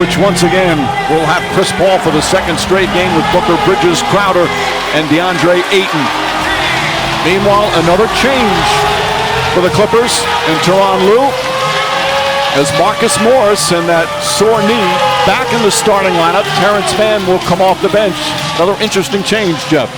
Which once again will have Chris Paul for the second straight game with Booker, Bridges, Crowder, and DeAndre Ayton. Meanwhile, another change for the Clippers and Tyronn Lue as Marcus Morris and that sore knee back in the starting lineup. Terrence Mann will come off the bench. Another interesting change, Jeff.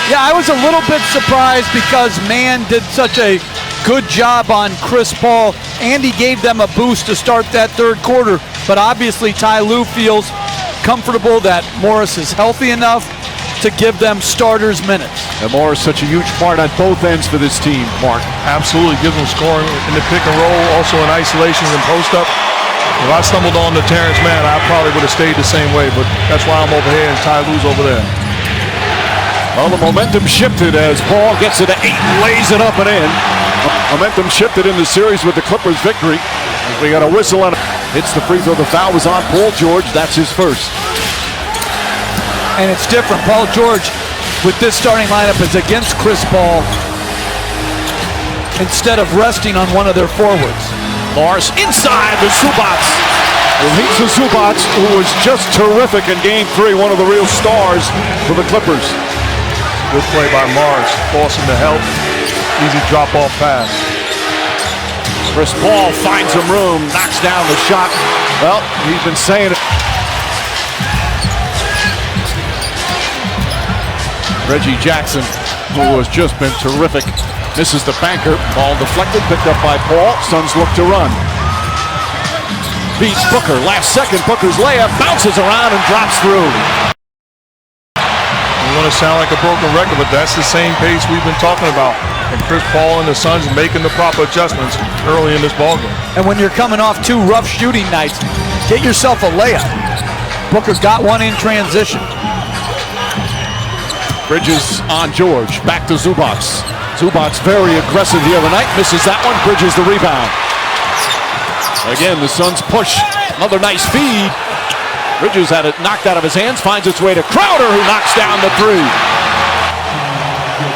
Yeah, I was a little bit surprised because Mann did such a good job on Chris Paul, and he gave them a boost to start that third quarter. But obviously, Ty Lue feels comfortable that Morris is healthy enough to give them starters minutes. And Morris such a huge part on both ends for this team, Mark. Absolutely, gives them scoring in the pick and roll, also in isolations and post up. If I stumbled on to Terrence Mann, I probably would have stayed the same way, but that's why I'm over here and Ty Lue's over there. Well, the momentum shifted as Paul gets it to 8 and lays it up and in. Momentum shifted in the series with the Clippers' victory. We got a whistle and hits the free throw. The foul was on Paul George. That's his first. And it's different. Paul George, with this starting lineup, is against Chris Paul instead of resting on one of their forwards. Morris inside the Zubats. Meets the Zubats, who was just terrific in Game 3, one of the real stars for the Clippers. Good play by Morris, forcing the help. Easy drop-off pass. Chris Paul finds some room, knocks down the shot. Well, he's been saying it. Reggie Jackson, who has just been terrific, misses the banker. Ball deflected, picked up by Paul. Suns look to run. Beats Booker. Last second, Booker's layup bounces around and drops through. You want to sound like a broken record, but that's the same pace we've been talking about. And Chris Paul and the Suns making the proper adjustments early in this ballgame. And when you're coming off 2 rough shooting nights, get yourself a layup. Booker got one in transition. Bridges on George. Back to Zubats. Zubats very aggressive the other night. Misses that one. Bridges the rebound. Again, the Suns push. Another nice feed. Bridges had it knocked out of his hands. Finds its way to Crowder, who knocks down the 3.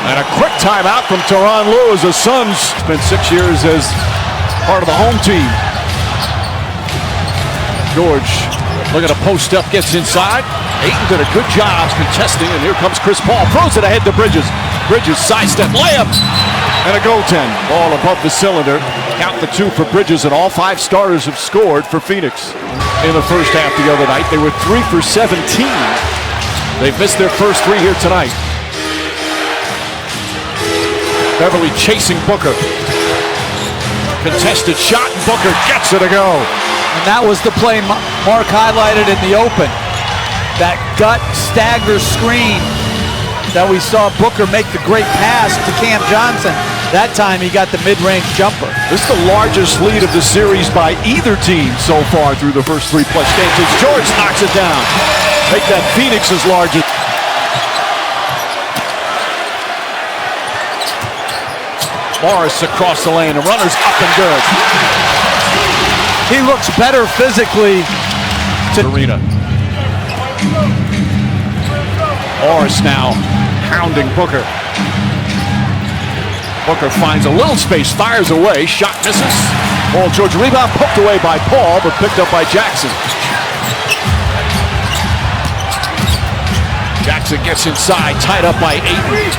And a quick timeout from Tyronn Lue as the Suns spent 6 years as part of the home team. George, look at a post up, gets inside. Ayton did a good job contesting, and here comes Chris Paul. Throws it ahead to Bridges. Bridges sidestep, layup, and a goaltend. Ball above the cylinder. Count the 2 for Bridges, and all 5 starters have scored for Phoenix. In the first half the other night, they were 3 for 17. They've missed their first 3 here tonight. Beverly chasing Booker. Contested shot, and Booker gets it to go. And that was the play Mark highlighted in the open. That gut stagger screen that we saw Booker make the great pass to Cam Johnson. That time he got the mid-range jumper. This is the largest lead of the series by either team so far through the first 3+ games. As George knocks it down. Make that Phoenix's largest. Morris across the lane. The runner's up and good. He looks better physically to arena. Morris now hounding Booker. Booker finds a little space, fires away, shot misses. Paul George rebound, poked away by Paul, but picked up by Jackson. Jackson gets inside, tied up by Ayton.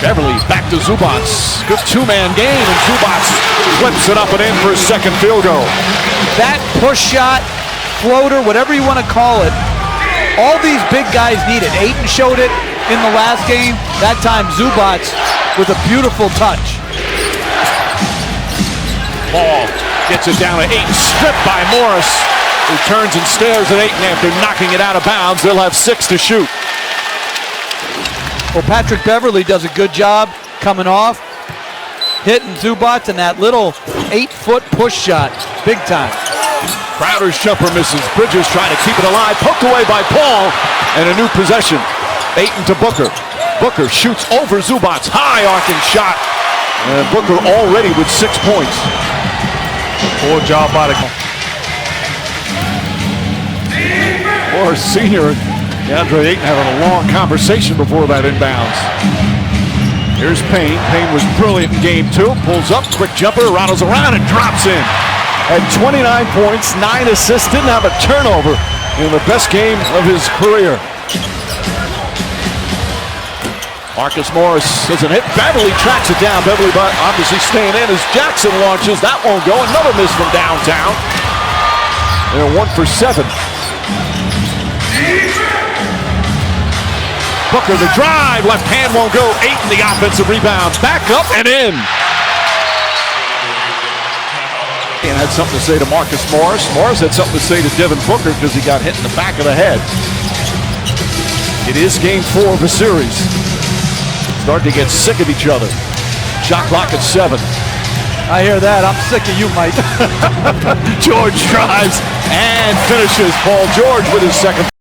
Beverly back to Zubats. Good 2-man game, and Zubats flips it up and in for his second field goal. That push shot, floater, whatever you want to call it, all these big guys need it. Ayton showed it in the last game. That time Zubats with a beautiful touch. Paul gets it down to Ayton, stripped by Morris, who turns and stares at Ayton after knocking it out of bounds. They'll have 6 to shoot. Well, Patrick Beverly does a good job coming off, hitting Zubats, and that little 8-foot push shot, big time. Crowder's jumper misses. Bridges trying to keep it alive, poked away by Paul, and a new possession. Ayton to Booker. Booker shoots over Zubats, high arcing shot, and Booker already with 6 points. Poor job by the Or senior DeAndre Ayton having a long conversation before that inbounds. Here's Payne. Payne was brilliant in game 2. Pulls up, quick jumper, rattles around, and drops in. Had 29 points, 9 assists, didn't have a turnover in the best game of his career. Marcus Morris doesn't hit. Beverly tracks it down. Beverly obviously staying in as Jackson launches. That won't go. Another miss from downtown. They're 1 for 7. Booker the drive. Left hand won't go. Ayton the offensive rebound. Back up and in. And had something to say to Marcus Morris. Morris had something to say to Devin Booker because he got hit in the back of the head. It is game 4 of the series. Starting to get sick of each other. Shot clock at 7. I hear that. I'm sick of you, Mike. George drives and finishes. Paul George with his second.